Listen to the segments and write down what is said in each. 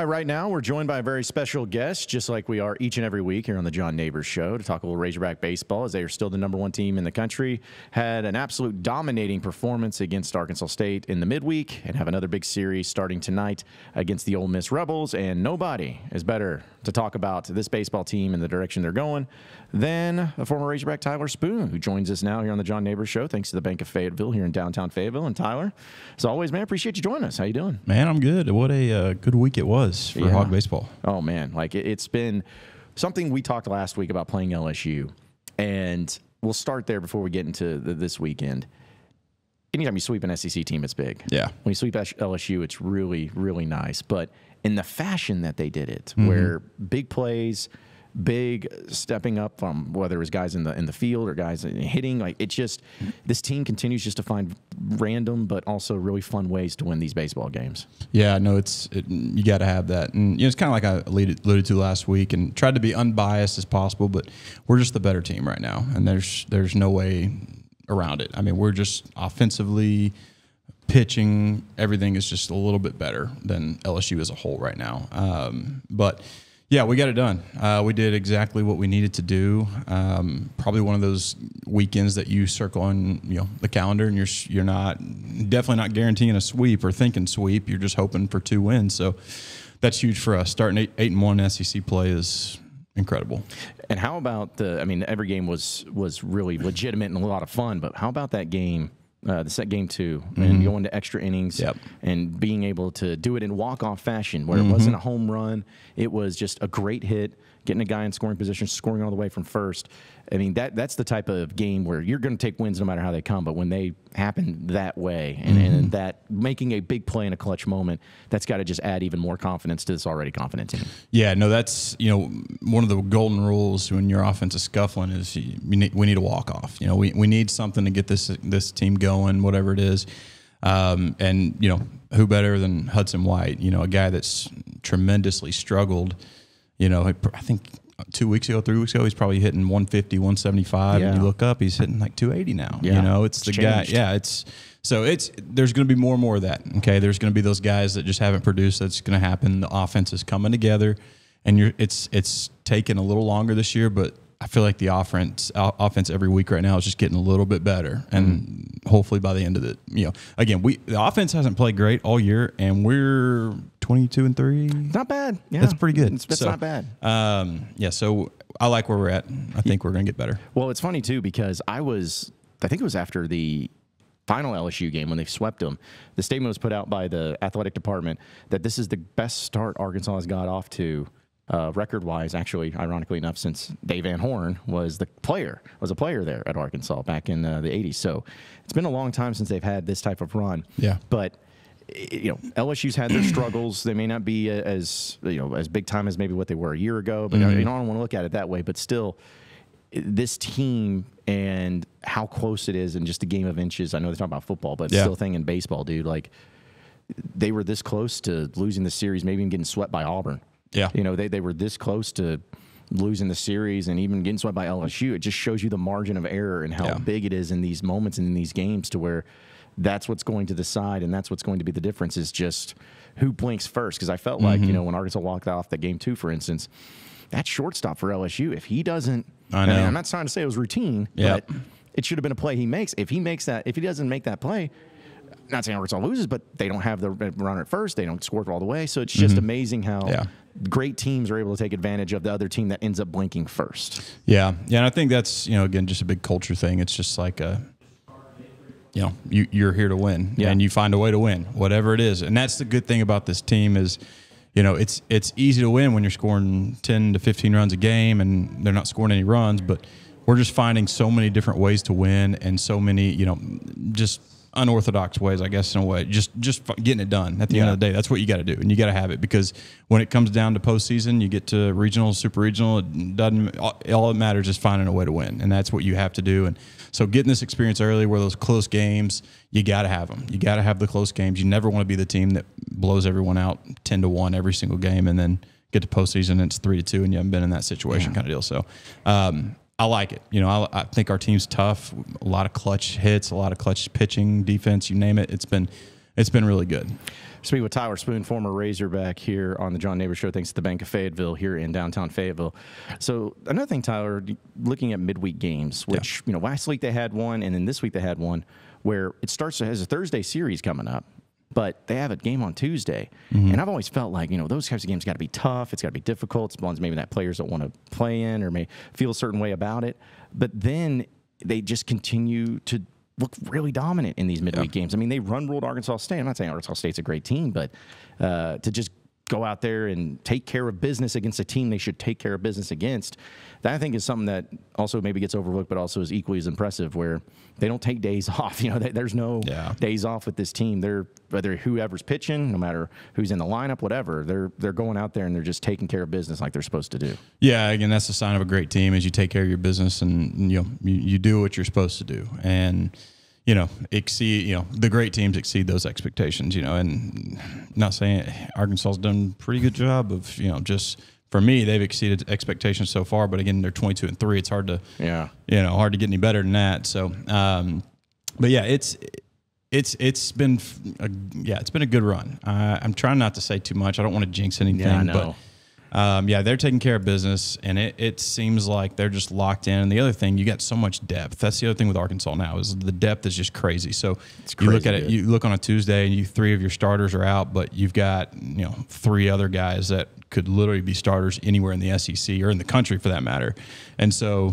Right now, we're joined by a very special guest, just like we are each and every week here on the John Neighbors Show, to talk a little Razorback baseball, as they are still the #1 team in the country. Had an absolute dominating performance against Arkansas State in the midweek, and have another big series starting tonight against the Ole Miss Rebels. And nobody is better to talk about this baseball team and the direction they're going than a former Razorback, Tyler Spoon, who joins us now here on the John Neighbors Show, thanks to the Bank of Fayetteville here in downtown Fayetteville. And Tyler, as always, man, appreciate you joining us. How you doing? Man, I'm good. What a good week it was for Hog baseball. Oh, man. Like, it's been something we talked last week about playing LSU, and we'll start there before we get into this weekend. Anytime you sweep an SEC team, it's big. Yeah. When you sweep LSU, it's really, really nice. But in the fashion that they did it, where big plays, big stepping up from whether it was guys in the field or guys hitting, like it just, this team continues just to find random but also really fun ways to win these baseball games. Yeah, no, you got to have that, and it's kind of like I alluded to last week, and tried to be unbiased as possible. But we're just the better team right now, and there's no way around it. I mean, we're just offensively, pitching, everything is just a little bit better than LSU as a whole right now. But yeah, we got it done. We did exactly what we needed to do. Probably one of those weekends that you circle on, the calendar, and you're definitely not guaranteeing a sweep or thinking sweep. You're just hoping for 2 wins. So that's huge for us. Starting 8-1 SEC play is incredible. And how about every game was really legitimate and a lot of fun, but how about that game? The set game 2, and going to extra innings, and being able to do it in walk-off fashion, where it wasn't a home run, it was just a great hit, getting a guy in scoring position, scoring all the way from first. I mean, that's the type of game where you're going to take wins no matter how they come, but when they happen that way, and that making a big play in a clutch moment, that's got to just add even more confidence to this already confident team. Yeah, no, that's one of the golden rules when your offense is scuffling is we need a walk off. We need something to get this team going, whatever it is. And who better than Hudson White? A guy that's tremendously struggled. I think 3 weeks ago, he's probably hitting 150, 175, and you look up, he's hitting like 280 now. It's the guy. Yeah, there's going to be more and more of that. Okay, there's going to be those guys that just haven't produced. That's going to happen. The offense is coming together, and it's taken a little longer this year, but I feel like the offense every week right now is just getting a little bit better, and hopefully by the end of it, again, the offense hasn't played great all year, and we're 22-3. Not bad. Yeah, that's pretty good. It's not bad. So I like where we're at. I think we're going to get better. Well, it's funny too because I think it was after the final LSU game when they swept them. The statement was put out by the athletic department that this is the best start Arkansas has got off to. Record-wise, actually, ironically enough, since Dave Van Horn was a player there at Arkansas back in the 80s. So it's been a long time since they've had this type of run. Yeah. But LSU's had their struggles. They may not be as big time as maybe what they were a year ago. But I don't want to look at it that way. But still, this team and how close it is, and just a game of inches. I know they're talking about football, but it's still a thing in baseball, dude. Like, they were this close to losing the series, maybe even getting swept by Auburn. Yeah. They were this close to losing the series and even getting swept by LSU. It just shows you the margin of error and how big it is in these moments and in these games, to where that's what's going to decide, and that's what's going to be the difference, is just who blinks first. Because I felt like, when Arkansas walked off that game 2, for instance, that shortstop for LSU, if he doesn't, I'm not trying to say it was routine, but it should have been a play he makes. If he doesn't make that play, not saying Arkansas loses, but they don't have the runner at first. They don't score all the way. So it's just amazing how great teams are able to take advantage of the other team that ends up blinking first. Yeah. Yeah. And I think that's, again, just a big culture thing. It's just like you're here to win, and you find a way to win, whatever it is. And that's the good thing about this team is, it's easy to win when you're scoring 10 to 15 runs a game and they're not scoring any runs, but we're just finding so many different ways to win, and so many, just unorthodox ways, I guess, in a way, just getting it done at the end of the day. That's what you got to do, and you got to have it, because when it comes down to postseason, you get to regional, super regional, it doesn't, all that matters is finding a way to win, and that's what you have to do. And so getting this experience early, where those close games, you got to have them. You got to have the close games. You never want to be the team that blows everyone out 10-1 every single game, and then get to postseason and it's 3-2, and you haven't been in that situation kind of deal. So I like it. I think our team's tough. A lot of clutch hits, a lot of clutch pitching, defense, you name it. It's been it's been really good. Speaking with Tyler Spoon, former Razorback, here on the John Neighbor Show, thanks to the Bank of Fayetteville here in downtown Fayetteville. So another thing, Tyler, looking at midweek games, which, last week they had one, and then this week they had one, where it starts as a Thursday series coming up, but they have a game on Tuesday. And I've always felt like, those types of games got to be tough. It's got to be difficult. It's ones maybe that players don't want to play in or may feel a certain way about it. But then they just continue to look really dominant in these midweek games. I mean, they run-ruled Arkansas State. I'm not saying Arkansas State's a great team, but to just go out there and take care of business against a team they should take care of business against, that I think is something that also maybe gets overlooked, but also is equally as impressive, where they don't take days off. There's no days off with this team. They're, whether whoever's pitching, no matter who's in the lineup, whatever, they're going out there and they're just taking care of business like they're supposed to do. Yeah, again, that's the sign of a great team, is you take care of your business and you do what you're supposed to do. And the great teams exceed those expectations, and not saying Arkansas's done a pretty good job of, just for me, they've exceeded expectations so far, but again, they're 22-3. It's hard to, hard to get any better than that. So, but yeah, it's been a good run. I'm trying not to say too much. I don't want to jinx anything, but they're taking care of business, and it seems like they're just locked in. And the other thing, you got so much depth. That's the other thing with Arkansas now, is the depth is just crazy. So you look at it, you look on a Tuesday, and 3 of your starters are out, but you've got 3 other guys that could literally be starters anywhere in the SEC or in the country for that matter. And so,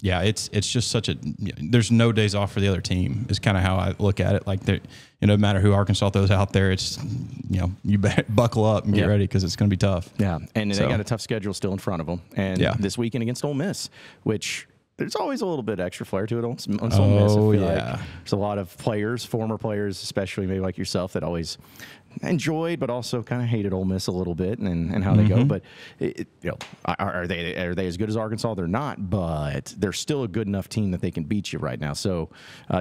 it's just such a there's no days off for the other team is kind of how I look at it. Like, no matter who Arkansas throws out there, it's you better buckle up and get ready, because it's going to be tough. Yeah, and they got a tough schedule still in front of them. And this weekend against Ole Miss, which there's always a little bit of extra flair to it on Ole Miss. I feel like there's a lot of players, former players, especially maybe like yourself, that always enjoyed but also kind of hated Ole Miss a little bit and how they go. But are they as good as Arkansas? They're not, but they're still a good enough team that they can beat you right now. So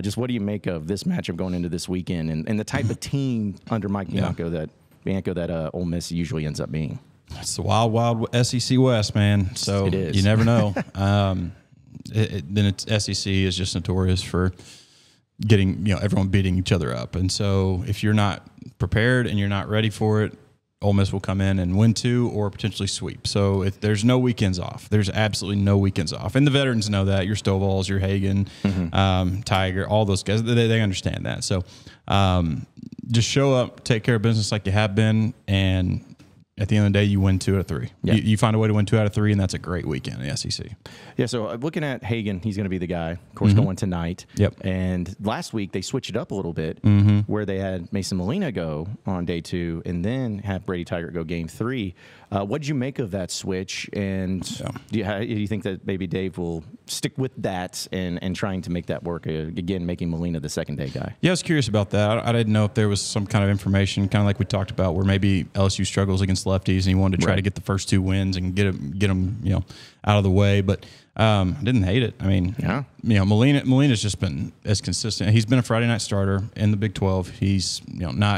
just what do you make of this matchup going into this weekend and the type of team under Mike Bianco that Ole Miss usually ends up being? It's the wild, wild SEC West, man. So you never know. Then it's SEC is just notorious for getting everyone beating each other up, and so if you're not prepared and you're not ready for it, Ole Miss will come in and win 2 or potentially sweep. So there's no weekends off. There's absolutely no weekends off, and the veterans know that. Your Stovall's, your Hagan, Tiger, all those guys, they understand that. So just show up, take care of business like you have been, and at the end of the day, you win 2 out of 3. Yeah. You find a way to win 2 out of 3, and that's a great weekend in the SEC. Yeah, so looking at Hagan, he's going to be the guy, of course, going tonight. Yep. And last week, they switched it up a little bit, where they had Mason Molina go on day 2 and then have Brady Tygart go game 3. What did you make of that switch? And do you think that maybe Dave will stick with that and trying to make that work, again, making Molina the second-day guy? Yeah, I was curious about that. I didn't know if there was some kind of information, kind of like we talked about, where maybe LSU struggles against lefties and he wanted to try to get the first 2 wins and get them out of the way. But I didn't hate it. I mean, Molina's just been as consistent. He's been a Friday night starter in the Big 12. He's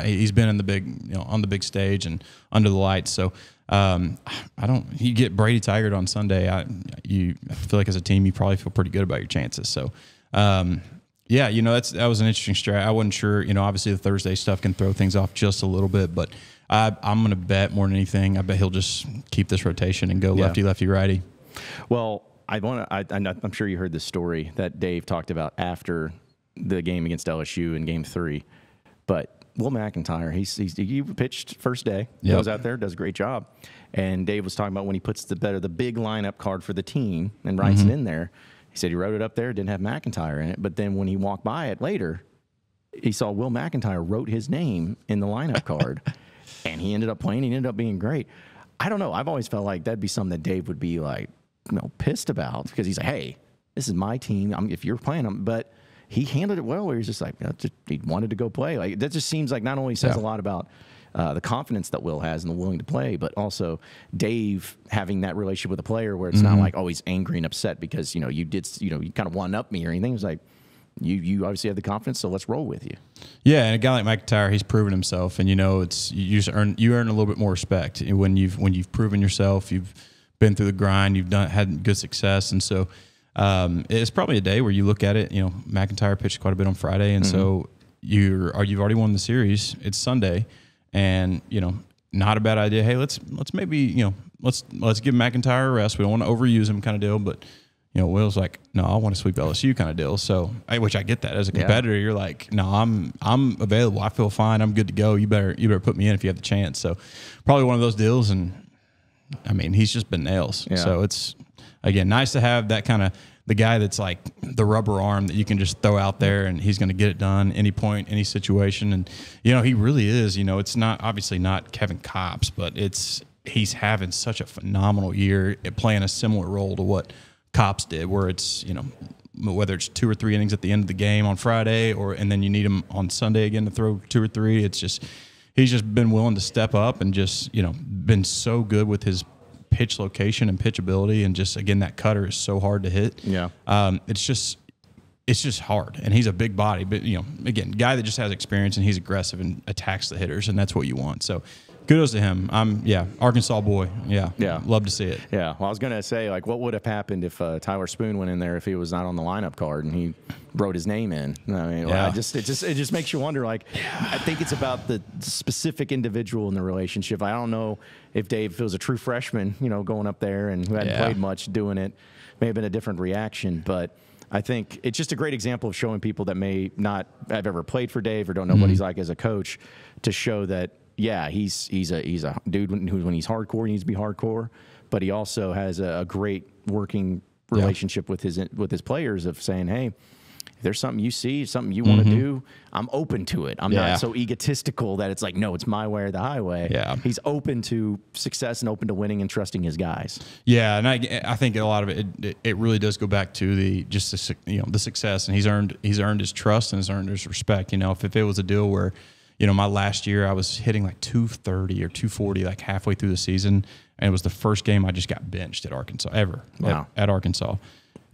he's been in the big on the big stage and under the lights. So you get Brady Tygart on Sunday. I feel like as a team you probably feel pretty good about your chances. So that was an interesting strat. I wasn't sure. Obviously the Thursday stuff can throw things off just a little bit, but I'm going to bet more than anything, I bet he'll just keep this rotation and go lefty, lefty, righty. Well, I'm sure you heard this story that Dave talked about after the game against LSU in Game 3. But Will McIntyre, he pitched first day, goes out there, does a great job. And Dave was talking about when he puts the big lineup card for the team and writes it in there. He said he wrote it up there, didn't have McIntyre in it. But then when he walked by it later, he saw Will McIntyre wrote his name in the lineup card. And he ended up playing. He ended up being great. I don't know. I've always felt like that'd be something that Dave would be like, pissed about, because he's like, hey, this is my team. If you're playing them, but he handled it well. Where he's just like, he wanted to go play. Like, that just seems like not only says a lot about the confidence that Will has and the willing to play, but also Dave having that relationship with a player where it's not like always angry and upset because you kind of one up me or anything. It's like, you obviously have the confidence, so let's roll with you. Yeah, and a guy like McIntyre, he's proven himself, and you earn a little bit more respect when you've proven yourself, you've been through the grind, you've had good success, and so it's probably a day where you look at it. McIntyre pitched quite a bit on Friday, and so you've already won the series. It's Sunday, and not a bad idea. Hey, let's maybe let's give McIntyre a rest. We don't want to overuse him, kind of deal. But Will's like, no, I want to sweep LSU, kind of deal. So, which I get that as a competitor. You're like, no, I'm available. I feel fine. I'm good to go. You better put me in if you have the chance. So, probably one of those deals. And I mean, he's just been nails. Yeah. So it's again nice to have that kind of the guy that's like the rubber arm that you can just throw out there and he's going to get it done any point, any situation. And, he really is, it's not obviously not Kevin Kopps, but he's having such a phenomenal year at playing a similar role to what Kopps did, where it's, whether it's 2 or 3 innings at the end of the game on Friday and then you need him on Sunday again to throw 2 or 3. It's just, he's just been willing to step up and just, been so good with his pitch location and pitch ability, and just again that cutter is so hard to hit. Yeah, it's just hard, and he's a big body, but again, guy that just has experience and he's aggressive and attacks the hitters, and that's what you want. So, kudos to him. Arkansas boy. Yeah, love to see it. Yeah, well, I was gonna say what would have happened if Tyler Spoon went in there if he was not on the lineup card and he wrote his name in. I mean, it just makes you wonder. I think it's about the specific individual in the relationship. I don't know if Dave was a true freshman, going up there and who hadn't played much, doing it, may have been a different reaction. But I think it's just a great example of showing people that may not have ever played for Dave or don't know what he's like as a coach, to show that he's a dude who when he's hardcore, he needs to be hardcore, but he also has a great working relationship with his players of saying, hey, if there's something you see, something you want to do, I'm open to it. I'm not so egotistical that it's like, no, it's my way or the highway. Yeah. He's open to success and open to winning and trusting his guys. Yeah, and I think a lot of it really does go back to the success, and he's earned his trust and he's earned his respect. If it was a deal where, my last year I was hitting like 230 or 240 like halfway through the season, and it was the first game I just got benched at Arkansas at Arkansas.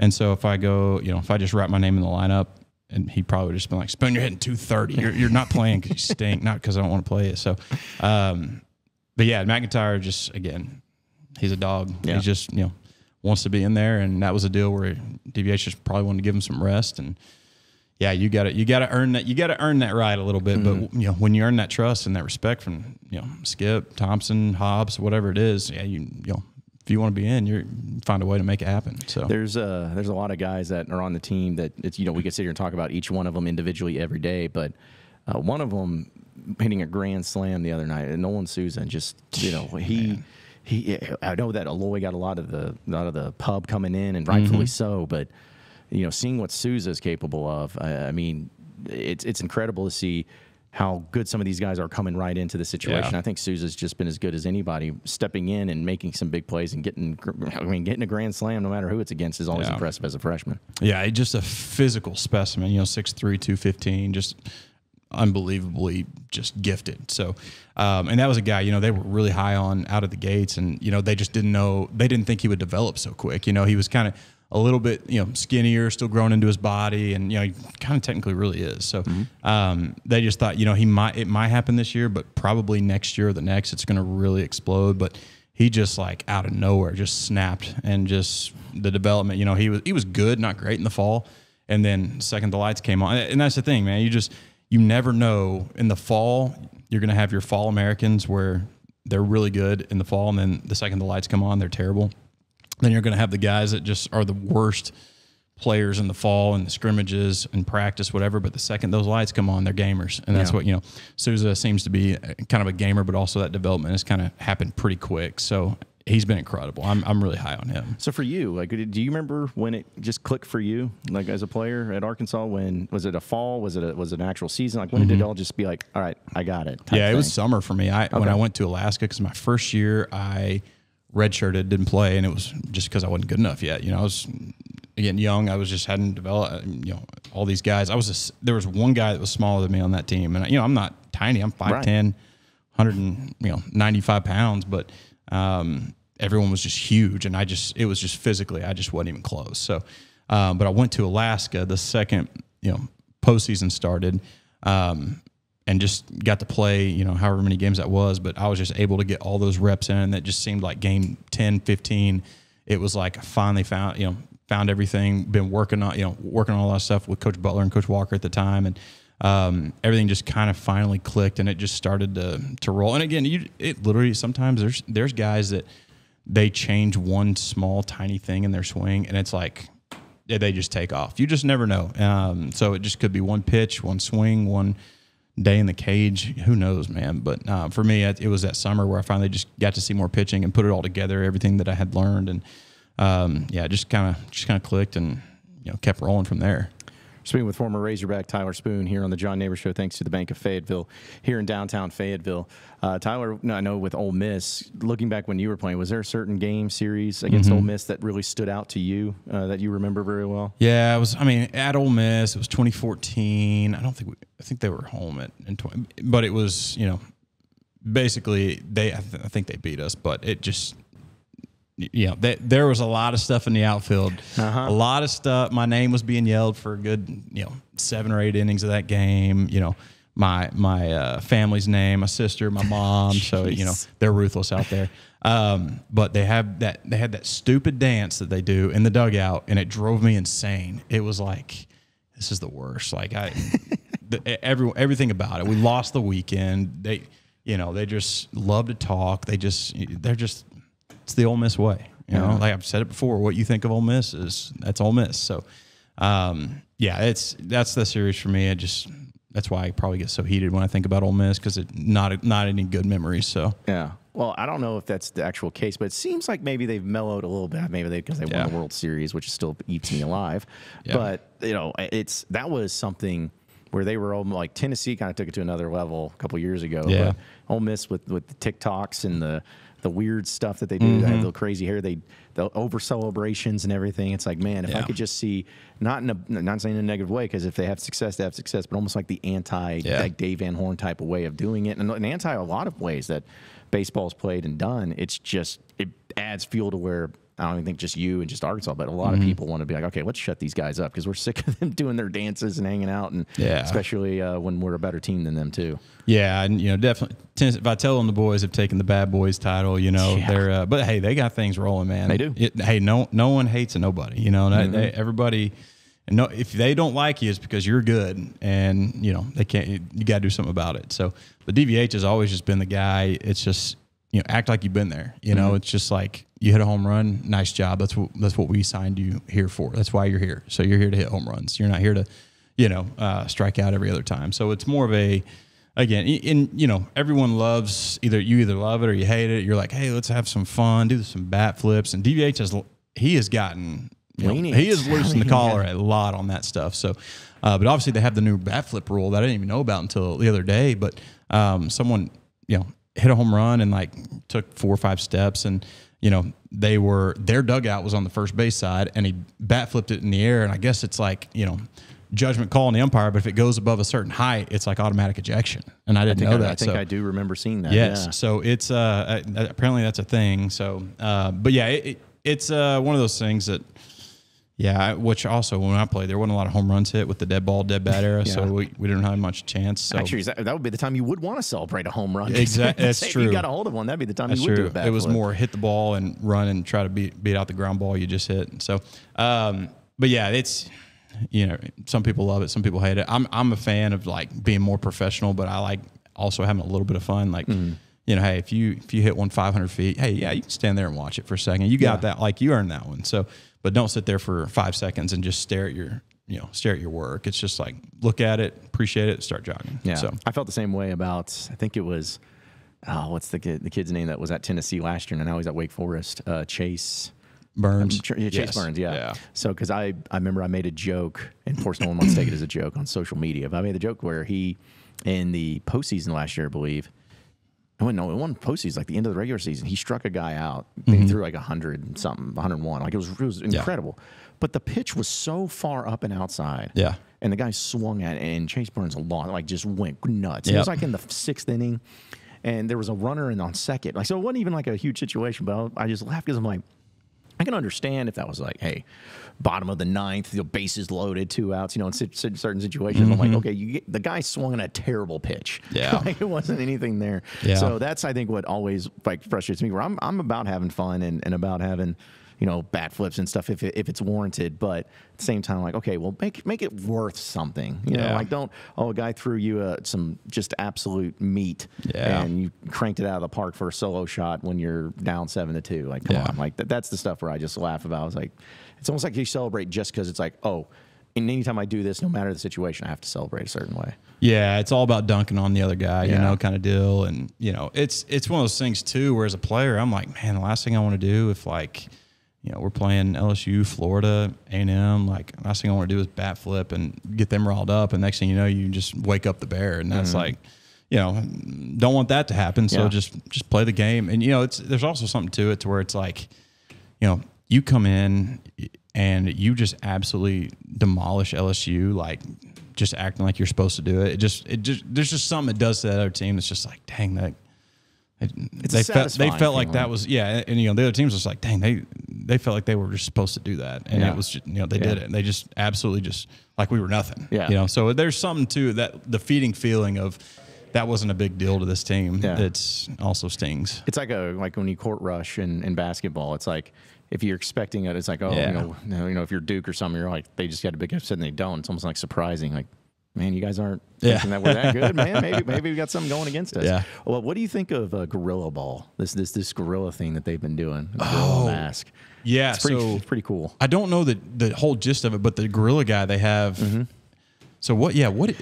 And so if I go, if I just write my name in the lineup, and he probably would just been like, Spoon, you're hitting 230. You're not playing because you stink, not because I don't want to play it. So, but yeah, McIntyre just, again, he's a dog. Yeah. He just, wants to be in there. And that was a deal where DVH just probably wanted to give him some rest. And yeah, you got to earn that. You got to earn that right a little bit. But when you earn that trust and that respect from Skip, Thompson, Hobbs, whatever it is, if you want to be in, you find a way to make it happen. So there's a lot of guys that are on the team that it's we could sit here and talk about each one of them individually every day, but one of them hitting a grand slam the other night, and Nolan Susan just he I know that Aloy got a lot of the pub coming in, and rightfully so, but seeing what Sousa's capable of, I mean, it's incredible to see how good some of these guys are coming right into the situation. I think Sousa's just been as good as anybody, stepping in and making some big plays and getting a grand slam no matter who it's against is always impressive as a freshman. Yeah, just a physical specimen, 6'3", 215, just unbelievably just gifted. So, and that was a guy, they were really high on out of the gates, and, they just didn't think he would develop so quick. He was kind of a little bit, skinnier, still growing into his body, and he kind of technically really is. So they just thought, it might happen this year, but probably next year or the next, it's going to really explode. But he just out of nowhere just snapped, and just the development. He was good, not great in the fall, and then second the lights came on, and that's the thing, man. You never know. In the fall, you're going to have your fall Americans where they're really good in the fall, and then the second the lights come on, they're terrible. Then you're going to have the guys that just are the worst players in the fall and the scrimmages and practice, whatever. But the second those lights come on, they're gamers. And that's what, Sousa seems to be kind of a gamer, but also that development has kind of happened pretty quick. So he's been incredible. I'm really high on him. So for you, do you remember when it just clicked for you, as a player at Arkansas? When was it a fall? Was it an actual season? When did it all just be like, all right, I got it? Yeah, it was summer for me. When I went to Alaska, because my first year I redshirted, didn't play, and it was just because I wasn't good enough yet. I was again young. I was just hadn't developed. All these guys. There was one guy that was smaller than me on that team, and I'm not tiny. I'm 5'10", 195 pounds, but everyone was just huge, and it was just physically, I just wasn't even close. So, but I went to Alaska the second postseason started. And just got to play, however many games that was, but I was just able to get all those reps in, and that just seemed like game 10, 15, it was like I finally found everything, been working on all that stuff with Coach Butler and Coach Walker at the time, and everything just kind of finally clicked, and it just started to roll. And again, it literally sometimes there's guys that they change one small tiny thing in their swing, and it's like they just take off. You just never know. So it just could be one pitch, one swing, one day in the cage. Who knows, man? But for me, it was that summer where I finally just got to see more pitching and put it all together, everything that I had learned, and it just kind of clicked, and kept rolling from there. Speaking with former Razorback Tyler Spoon here on the John Neighbor Show, thanks to the Bank of Fayetteville here in downtown Fayetteville. Tyler, I know with Ole Miss, looking back when you were playing, was there a certain game series against Ole Miss that really stood out to you that you remember very well? Yeah, it was. I mean, at Ole Miss, it was 2014. I think they were home but it was basically I think they beat us, but it just. There was a lot of stuff in the outfield. A lot of stuff. My name was being yelled for a good, 7 or 8 innings of that game. My family's name, my sister, my mom. So they're ruthless out there. But they had that stupid dance that they do in the dugout, and it drove me insane. It was like, this is the worst. Like everything about it. We lost the weekend. They just love to talk. They're just. It's the Ole Miss way, Like I've said it before. What you think of Ole Miss that's Ole Miss. So, that's the series for me. That's why I probably get so heated when I think about Ole Miss, because it's not any good memories. So yeah. Well, I don't know if that's the actual case, but it seems like maybe they've mellowed a little bit. Maybe because they won the World Series, which still eats me alive. Yeah. But that was something where they were almost like Tennessee kind of took it to another level a couple years ago. Yeah. But Ole Miss with the TikToks and the weird stuff that they do, they have the crazy hair, the over celebrations and everything. It's like, man, if I could just see, not saying in a negative way, because if they have success, they have success, but almost like the like Dave Van Horn type of way of doing it, and anti a lot of ways that baseball's played and done. It's just, it adds fuel to where I don't even think just you and just Arkansas, but a lot of people want to be like, okay, let's shut these guys up, because we're sick of them doing their dances and hanging out, and especially when we're a better team than them too. Yeah, and definitely. If I tell them the boys have taken the bad boys title, they're. But hey, they got things rolling, man. They do. No one hates nobody. Everybody. No, if they don't like you, it's because you're good, and they can't. You got to do something about it. So, but DVH has always just been the guy. It's just act like you've been there. It's just like you hit a home run, nice job. That's what we signed you here for. That's why you're here. So you're here to hit home runs. You're not here to strike out every other time. So it's more of a. Again, everyone loves you either love it or you hate it. You're like, hey, let's have some fun, do some bat flips. And DVH has gotten, he has loosened the collar a lot on that stuff. So, but obviously they have the new bat flip rule that I didn't even know about until the other day. But someone, hit a home run and like took 4 or 5 steps, and their dugout was on the first base side, and he bat flipped it in the air. And I guess it's like judgment call on the umpire, but if it goes above a certain height, it's like automatic ejection. And I didn't know that. I think I do remember seeing that. Yes. Yeah. So it's apparently that's a thing. So, but yeah, it's one of those things that, which also when I played, there wasn't a lot of home runs hit with the dead ball, dead bat era. So we didn't have much chance. So. Actually, that would be the time you would want to celebrate a home run. Exactly. That's true. If you got a hold of one, that'd be the time you would do a bat It was flip. more hit the ball and run and try to beat out the ground ball you just hit. So, but yeah, it's, some people love it, some people hate it. I'm a fan of like being more professional, but I like also having a little bit of fun. Like, hey, if you hit one 500 feet, hey, yeah, you can stand there and watch it for a second. You got that, like you earned that one. So, but don't sit there for 5 seconds and just stare at your work. It's just like look at it, appreciate it, start jogging. Yeah, so I felt the same way about. I think it was, what's the kid's name that was at Tennessee last year and now he's at Wake Forest, Chase. Burns. Chase Burns, yeah. So, because I remember I made a joke, and of course no one wants to take it as a joke on social media, but I made the joke where he, in the postseason last year, I believe, it wasn't postseason, like the end of the regular season, he struck a guy out, and he threw like 100-something, 101. Like it was incredible. But the pitch was so far up and outside. Yeah. And the guy swung at it, and Chase Burns just went nuts. It was like in the 6th inning, and there was a runner on second. Like, so it wasn't even like a huge situation, but I just laughed because I'm like, I can understand if that was like, hey, bottom of the 9th, bases loaded, 2 outs, in certain situations. I'm like, okay, the guy swung on a terrible pitch. Yeah. Like, it wasn't anything there. Yeah. So that's, I think, what always like frustrates me, where I'm about having fun and about having, bat flips and stuff if it's warranted. But at the same time, like, okay, well, make it worth something. You know, like a guy threw you some just absolute meat and you cranked it out of the park for a solo shot when you're down 7-2. Like, come on, like that's the stuff where I just laugh about. I was like, it's almost like you celebrate just because it's like, oh. And anytime I do this, no matter the situation, I have to celebrate a certain way. Yeah, it's all about dunking on the other guy, you know, kind of deal. And, it's one of those things, too, where as a player, I'm like, man, the last thing I want to do if, like, we're playing LSU, Florida, A&M, like, last thing I want to do is bat flip and get them riled up. And next thing you know, you just wake up the bear. And that's like, don't want that to happen. So just play the game. And, there's also something to it to where it's like, you come in and you just absolutely demolish LSU, like just acting like you're supposed to do it. There's just something it does to that other team that's just like, dang, they felt like that was and the other team's just like, dang, they felt like they were just supposed to do that, and it was just, they did it, and they just absolutely just like we were nothing, So there's something to that, the feeding feeling of. That wasn't a big deal to this team. It's also stings. It's like when you court rush in basketball. It's like if you're expecting it, it's like if you're Duke or something, you're like they just got a big upset and they don't. It's almost like surprising. Like, man, you guys aren't thinking that we're that good, man. Maybe we got something going against us. Yeah. Well, what do you think of gorilla ball? This gorilla thing that they've been doing. The gorilla mask. Yeah, it's pretty cool. I don't know the whole gist of it, but the gorilla guy they have. Mm-hmm. So what? Yeah, what?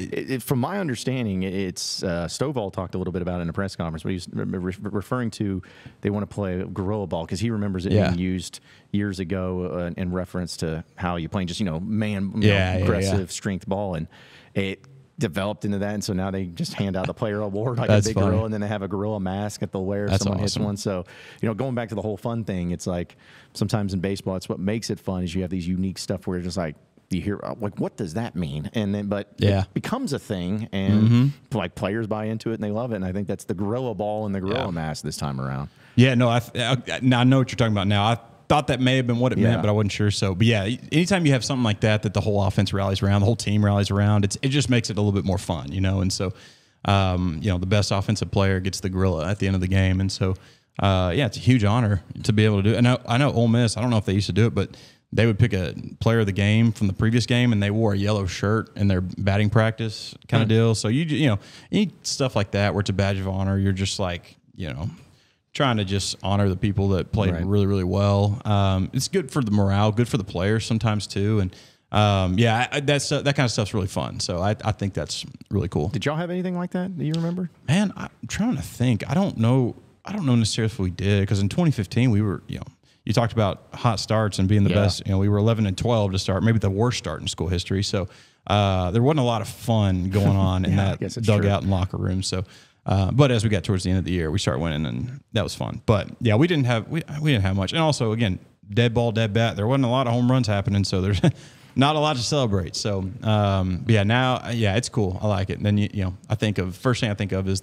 From my understanding, it's Stovall talked a little bit about it in a press conference, but he's referring to they want to play gorilla ball because he remembers it being used years ago in reference to how you playing just aggressive strength ball, and it developed into that, and so now they just hand out the player award like a big gorilla, and then they have a gorilla mask that they'll wear if someone hits one. So going back to the whole fun thing, it's like sometimes in baseball, it's what makes it fun is you have these unique stuff where it's just like. You hear like, what does that mean? And then, but it becomes a thing, and like players buy into it and they love it. And I think that's the gorilla ball and the gorilla mask this time around. Yeah, no, I know what you're talking about now. I thought that may have been what it meant, but I wasn't sure. So, but yeah, anytime you have something like that the whole offense rallies around, the whole team rallies around, it just makes it a little bit more fun, And so, the best offensive player gets the gorilla at the end of the game, and so, it's a huge honor to be able to do it. And I know Ole Miss. I don't know if they used to do it, but. They would pick a player of the game from the previous game, and they wore a yellow shirt in their batting practice kind of deal. So you need stuff like that where it's a badge of honor. You're just like trying to just honor the people that played really, really well. It's good for the morale, good for the players sometimes too, and that kind of stuff's really fun. So I think that's really cool. Did y'all have anything like that you remember? Man, I'm trying to think. I don't know necessarily if we did because in 2015 we were You talked about hot starts and being the best. We were 11-12 to start, maybe the worst start in school history. So there wasn't a lot of fun going on in that dugout and locker room. So, but as we got towards the end of the year, we started winning, and that was fun. But yeah, we didn't have much. And also, again, dead ball, dead bat. There wasn't a lot of home runs happening, so there's not a lot to celebrate. So it's cool. I like it. And then I think of first thing I think of is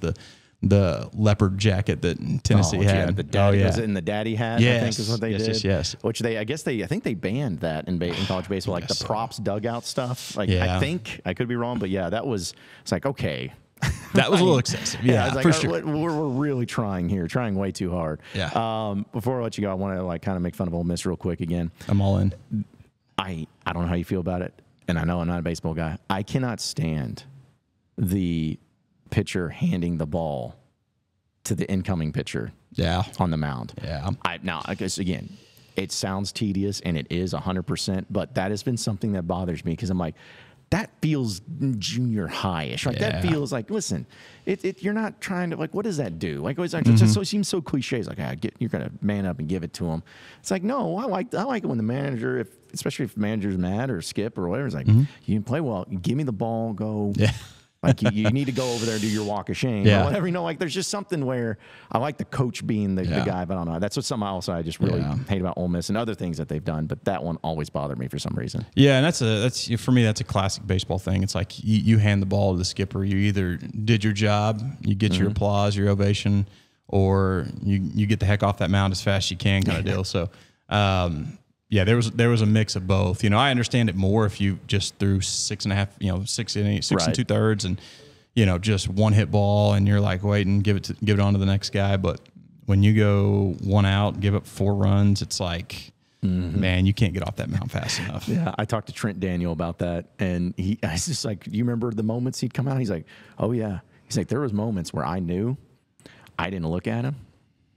the leopard jacket that Tennessee had. The daddy, was it in the daddy hat? Yes. I think is what they did. Yes. Which I think they banned that in college baseball, like the props dugout stuff. Like I think I could be wrong, but it's like okay. That was a little excessive. Yeah, for sure. We're really trying way too hard. Yeah. Before I let you go, I want to kind of make fun of Ole Miss real quick again. I'm all in. I don't know how you feel about it, and I know I'm not a baseball guy. I cannot stand the pitcher handing the ball to the incoming pitcher on the mound. Yeah. I guess, again, it sounds tedious, and it is 100%, but that has been something that bothers me because I'm like, that feels junior high-ish. Like that feels like, listen, you're not trying to, like, what does that do? Like, it seems so cliche. It's like, you're going to man up and give it to him. It's like, no, I like it when the manager, especially if the manager's mad or skip or whatever, it's like, you can play well. Give me the ball, go. Yeah. Like you need to go over there and do your walk of shame or whatever. Like there's just something where I like the coach being the guy, but I don't know. That's what something else I just really hate about Ole Miss and other things that they've done. But that one always bothered me for some reason. Yeah, and that's for me. That's a classic baseball thing. It's like you hand the ball to the skipper. You either did your job, you get your applause, your ovation, or you get the heck off that mound as fast as you can, kind of deal. So. There was a mix of both. I understand it more if you just threw 6.5, 6 innings, 6 2/3, and just one hit ball, and you're like waiting, give it on to the next guy. But when you go one out, give up 4 runs, it's like man, you can't get off that mound fast enough. Yeah, I talked to Trent Daniel about that, and I was just like, you remember the moments he'd come out? He's like, oh, yeah. He's like, there was moments where I knew I didn't look at him.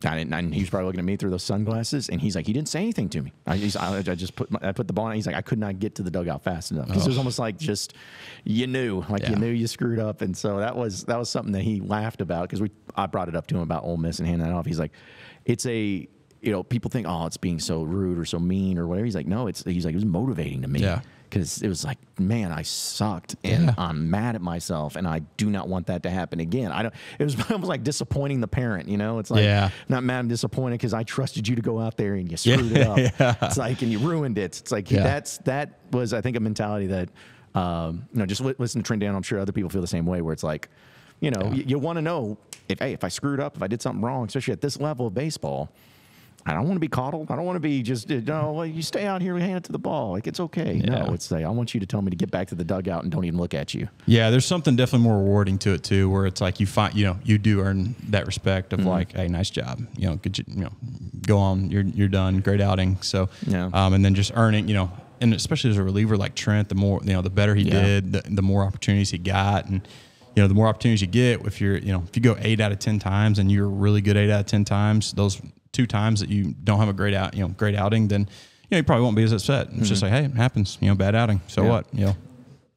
And he was probably looking at me through those sunglasses, and he's like, he didn't say anything to me. I just put the ball in. He's like, I could not get to the dugout fast enough because it was almost like just you knew you screwed up, and so that was something that he laughed about because I brought it up to him about Ole Miss and handing that off. He's like, it's a people think it's being so rude or so mean or whatever. He's like, no, it was motivating to me. Yeah. Because it was like, man, I sucked, and I'm mad at myself, and I do not want that to happen again. It was almost like disappointing the parent, It's like, not mad, I'm disappointed because I trusted you to go out there and you screwed it up. It's like, and you ruined it. It's like that was, I think, a mentality that, just listen to Trent Down. I'm sure other people feel the same way, where it's like, you want to know if I screwed up, if I did something wrong, especially at this level of baseball. I don't want to be coddled. I don't want to be just, you stay out here and hand it to the ball. Like, it's okay. Yeah. No, it's like, I want you to tell me to get back to the dugout and don't even look at you. Yeah, there's something definitely more rewarding to it, too, where it's like you find, you do earn that respect of like, hey, nice job. Good, go on. You're done. Great outing. So, and then just earning, and especially as a reliever like Trent, the more, the better he did, the more opportunities he got. And, the more opportunities you get, if you're, if you go 8 out of 10 times and you're really good 8 out of 10 times, those 2 times that you don't have a great outing, then you probably won't be as upset. It's just like, hey, it happens. Bad outing. So what?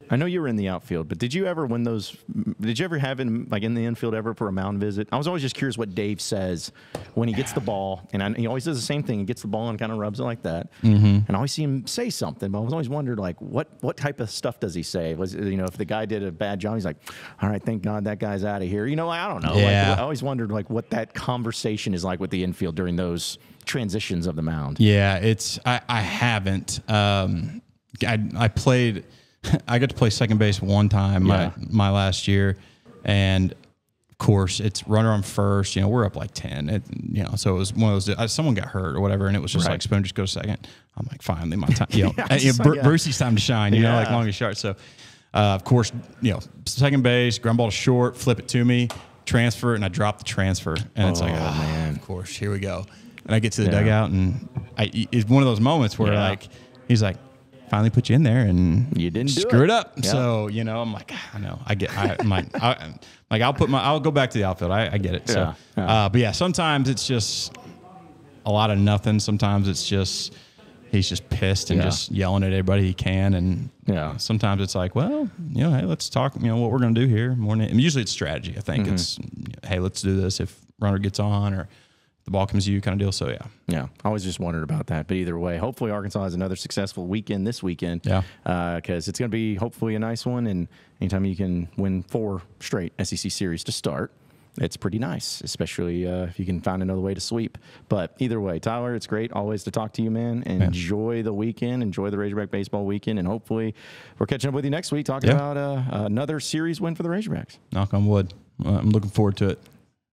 I know you were in the outfield, but did you ever have in the infield ever for a mound visit? I was always just curious what Dave says when he gets the ball, and he always does the same thing. He gets the ball and kind of rubs it like that, and I always see him say something. But I was always wondered, like, what type of stuff does he say? Was if the guy did a bad job, he's like, all right, thank God that guy's out of here. I don't know. Yeah. I always wondered what that conversation is like with the infield during those transitions of the mound. Yeah, I haven't. I played. I got to play second base one time my last year, and of course it's runner on first. We're up like 10. So it was one of those. Someone got hurt or whatever, and it was just like, Spoon, just go second. I'm like, finally my time. Brucey's time to shine. Like long and short. So of course, second base, ground ball to short, flip it to me, transfer, and I drop the transfer, and it's like, oh man, of course, here we go. And I get to the dugout, and it's one of those moments where like he's like, finally put you in there and you didn't screw it up. Yep. So, I'm like, I know, I'll go back to the outfield. I get it. So, but sometimes it's just a lot of nothing. Sometimes it's just, he's just pissed and just yelling at everybody he can. And sometimes it's like, well, hey, let's talk, what we're going to do here. Usually it's strategy. I think it's, hey, let's do this if runner gets on or the ball comes to you kind of deal. So, I always just wondered about that. But either way, hopefully Arkansas has another successful weekend this weekend. Yeah. Because it's going to be hopefully a nice one. And anytime you can win 4 straight SEC series to start, it's pretty nice, especially if you can find another way to sweep. But either way, Tyler, it's great always to talk to you, man. Enjoy the weekend. Enjoy the Razorback baseball weekend. And hopefully we're catching up with you next week talking about another series win for the Razorbacks. Knock on wood. I'm looking forward to it.